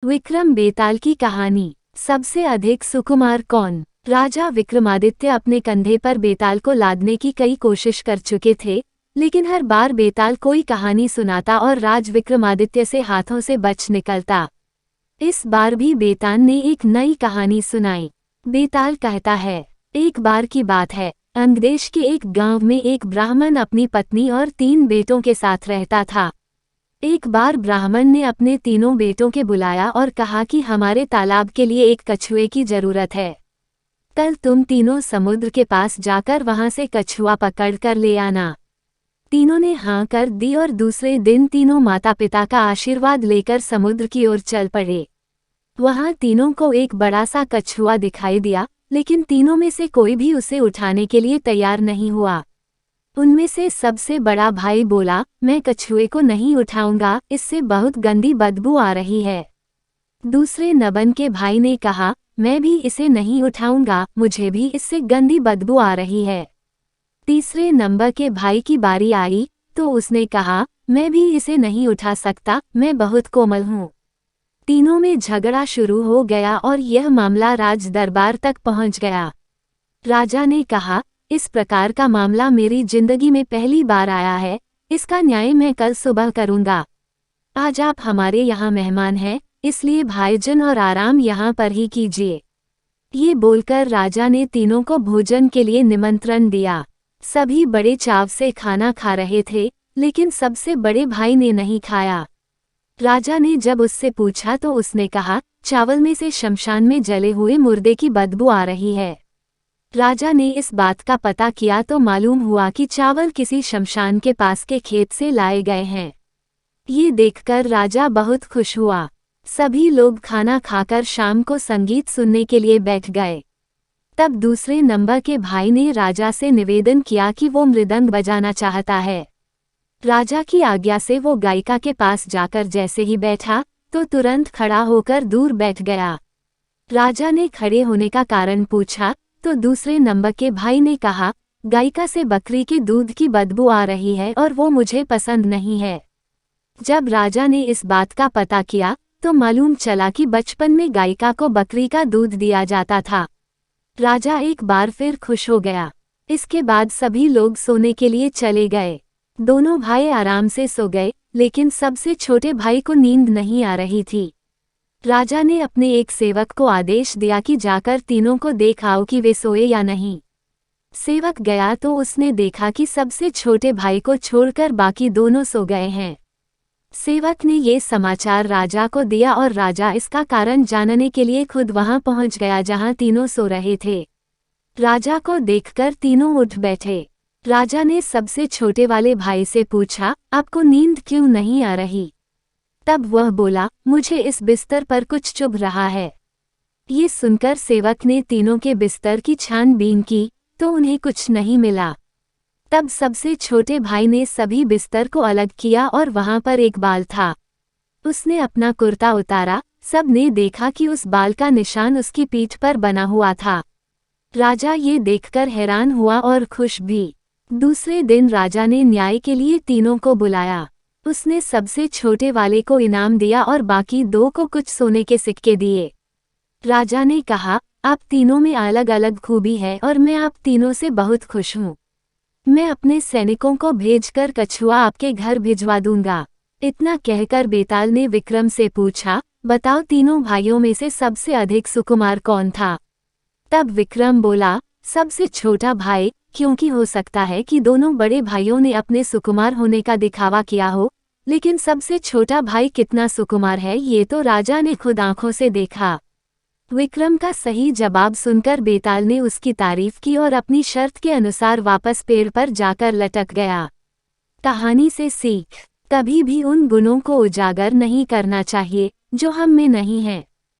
विक्रम बेताल की कहानी। सबसे अधिक सुकुमार कौन? राजा विक्रमादित्य अपने कंधे पर बेताल को लादने की कई कोशिश कर चुके थे, लेकिन हर बार बेताल कोई कहानी सुनाता और राज विक्रमादित्य से हाथों से बच निकलता। इस बार भी बेताल ने एक नई कहानी सुनाई। बेताल कहता है, एक बार की बात है, अंगदेश के एक गांव में एक ब्राह्मण अपनी पत्नी और 3 बेटों के साथ रहता था। एक बार ब्राह्मण ने अपने तीनों बेटों के बुलाया और कहा कि हमारे तालाब के लिए एक कछुए की जरूरत है। कल तुम तीनों समुद्र के पास जाकर वहां से कछुआ पकड़ कर ले आना। तीनों ने हाँ कर दी और दूसरे दिन तीनों माता पिता का आशीर्वाद लेकर समुद्र की ओर चल पड़े। वहां तीनों को एक बड़ा सा कछुआ दिखाई दिया, लेकिन तीनों में से कोई भी उसे उठाने के लिए तैयार नहीं हुआ। उनमें से सबसे बड़ा भाई बोला, मैं कछुए को नहीं उठाऊंगा, इससे बहुत गंदी बदबू आ रही है। दूसरे नबन के भाई ने कहा, मैं भी इसे नहीं उठाऊंगा, मुझे भी इससे गंदी बदबू आ रही है। तीसरे नंबर के भाई की बारी आई तो उसने कहा, मैं भी इसे नहीं उठा सकता, मैं बहुत कोमल हूँ। तीनों में झगड़ा शुरू हो गया और यह मामला राज दरबार तक पहुंच गया। राजा ने कहा, इस प्रकार का मामला मेरी जिंदगी में पहली बार आया है, इसका न्याय मैं कल सुबह करूंगा। आज आप हमारे यहाँ मेहमान हैं, इसलिए भाईजन और आराम यहाँ पर ही कीजिए। ये बोलकर राजा ने तीनों को भोजन के लिए निमंत्रण दिया। सभी बड़े चाव से खाना खा रहे थे, लेकिन सबसे बड़े भाई ने नहीं खाया। राजा ने जब उससे पूछा तो उसने कहा, चावल में से शमशान में जले हुए मुर्दे की बदबू आ रही है। राजा ने इस बात का पता किया तो मालूम हुआ कि चावल किसी शमशान के पास के खेत से लाए गए हैं। ये देखकर राजा बहुत खुश हुआ। सभी लोग खाना खाकर शाम को संगीत सुनने के लिए बैठ गए। तब दूसरे नंबर के भाई ने राजा से निवेदन किया कि वो मृदंग बजाना चाहता है। राजा की आज्ञा से वो गायिका के पास जाकर जैसे ही बैठा तो तुरंत खड़ा होकर दूर बैठ गया। राजा ने खड़े होने का कारण पूछा तो दूसरे नंबर के भाई ने कहा, गायिका से बकरी के दूध की बदबू आ रही है और वो मुझे पसंद नहीं है। जब राजा ने इस बात का पता किया तो मालूम चला कि बचपन में गायिका को बकरी का दूध दिया जाता था। राजा एक बार फिर खुश हो गया। इसके बाद सभी लोग सोने के लिए चले गए। दोनों भाई आराम से सो गए, लेकिन सबसे छोटे भाई को नींद नहीं आ रही थी। राजा ने अपने एक सेवक को आदेश दिया कि जाकर तीनों को देख आओ कि वे सोए या नहीं। सेवक गया तो उसने देखा कि सबसे छोटे भाई को छोड़कर बाकी दोनों सो गए हैं। सेवक ने ये समाचार राजा को दिया और राजा इसका कारण जानने के लिए खुद वहां पहुंच गया जहां तीनों सो रहे थे। राजा को देखकर तीनों उठ बैठे। राजा ने सबसे छोटे वाले भाई से पूछा, आपको नींद क्यों नहीं आ रही? तब वह बोला, मुझे इस बिस्तर पर कुछ चुभ रहा है। ये सुनकर सेवक ने तीनों के बिस्तर की छानबीन की तो उन्हें कुछ नहीं मिला। तब सबसे छोटे भाई ने सभी बिस्तर को अलग किया और वहां पर एक बाल था। उसने अपना कुर्ता उतारा, सब ने देखा कि उस बाल का निशान उसकी पीठ पर बना हुआ था। राजा ये देखकर हैरान हुआ और खुश भी। दूसरे दिन राजा ने न्याय के लिए तीनों को बुलाया। उसने सबसे छोटे वाले को इनाम दिया और बाकी 2 को कुछ सोने के सिक्के दिए। राजा ने कहा, आप तीनों में अलग अलग खूबी है और मैं आप तीनों से बहुत खुश हूँ। मैं अपने सैनिकों को भेजकर कछुआ आपके घर भिजवा दूंगा। इतना कहकर बेताल ने विक्रम से पूछा, बताओ तीनों भाइयों में से सबसे अधिक सुकुमार कौन था? तब विक्रम बोला, सबसे छोटा भाई, क्योंकि हो सकता है कि दोनों बड़े भाइयों ने अपने सुकुमार होने का दिखावा किया हो, लेकिन सबसे छोटा भाई कितना सुकुमार है ये तो राजा ने खुद आंखों से देखा। विक्रम का सही जवाब सुनकर बेताल ने उसकी तारीफ की और अपनी शर्त के अनुसार वापस पेड़ पर जाकर लटक गया। कहानी से सीख, कभी भी उन गुणों को उजागर नहीं करना चाहिए जो हम में नहीं हैं।